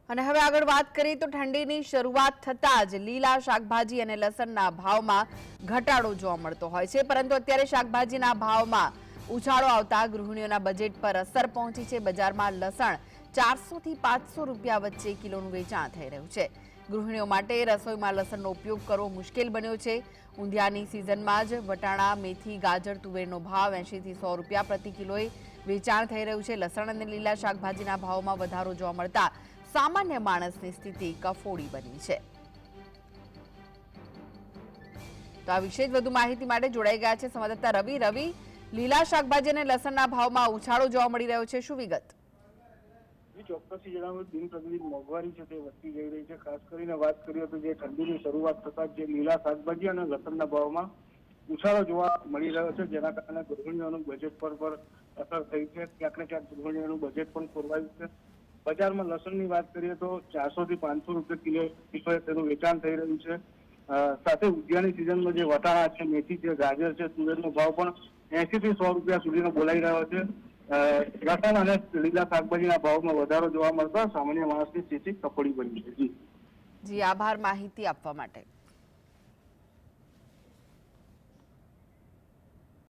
અને હવે આગળ વાત કરીએ તો ઠંડીની શરૂઆત થતાં જ લીલા શાકભાજી અને લસણના ભાવમાં ઘટાડો જોવા મળતો હોય છે, પરંતુ અત્યારે શાકભાજીના ભાવમાં ઉછાળો આવતા ગૃહિણીઓના બજેટ પર અસર પહોંચી છે। બજારમાં લસણ 400 થી 500 રૂપિયા વચ્ચે કિલોનું વેચાણ થઈ રહ્યું છે। ગૃહિણીઓ માટે રસોઈમાં લસણનો ઉપયોગ કરવો મુશ્કેલ બન્યો છે। ઊંધિયાની સિઝનમાં જ વટાણા, મેથી, ગાજર, તુવેરનો ભાવ 80 થી 100 રૂપિયા પ્રતિ કિલોએ વેચાણ થઈ રહ્યું છે। લસણ અને લીલા શાકભાજીના ભાવમાં વધારો જોવા મળતા સામાન્ય માણસની સ્થિતિ કફોડી બની છે। તો આ વિશે વધુ માહિતી માટે જોડાઈ ગયા છે સંવાદદાતા રવિ। રવિ, લીલા શાકભાજી અને લસણના ભાવમાં ઉછાળો જોવા મળી રહ્યો છે, શું વિગત? ચોક્કસથી જણાવ્યું, દિન પ્રતિદિન મોંઘવારી છે તે વધતી જઈ રહી છે। ખાસ કરીને વાત કરીએ તો જે ઠંડીની શરૂઆત થતા જે લીલા શાકભાજી અને લસણના ભાવમાં ઉછાળો જોવા મળી રહ્યો છે, જેના કારણે ગૃહિણીઓનું બજેટ પર અસર થઈ છે। ક્યાંક ને ક્યાંક ગૃહિણીઓનું બજેટ પણ ખોરવાયું છે। બજારમાં લસણની વાત કરીએ તો 400 થી 500 રૂપિયા કિલોએ તેનું વેચાણ થઈ રહ્યું છે। સાથે ઊંધિયાની સિઝનમાં જે વટાણા છે, મેથી છે, ગાજર છે, તુવેરનો ભાવ પણ 80 થી 100 રૂપિયા સુધીનો બોલાઈ રહ્યો છે। લસણ અને લીલા શાકભાજીના ભાવમાં વધારો જોવા મળતા સામાન્ય માણસની સ્થિતિ કફોડી બની છે। જી, આભાર માહિતી આપવા માટે।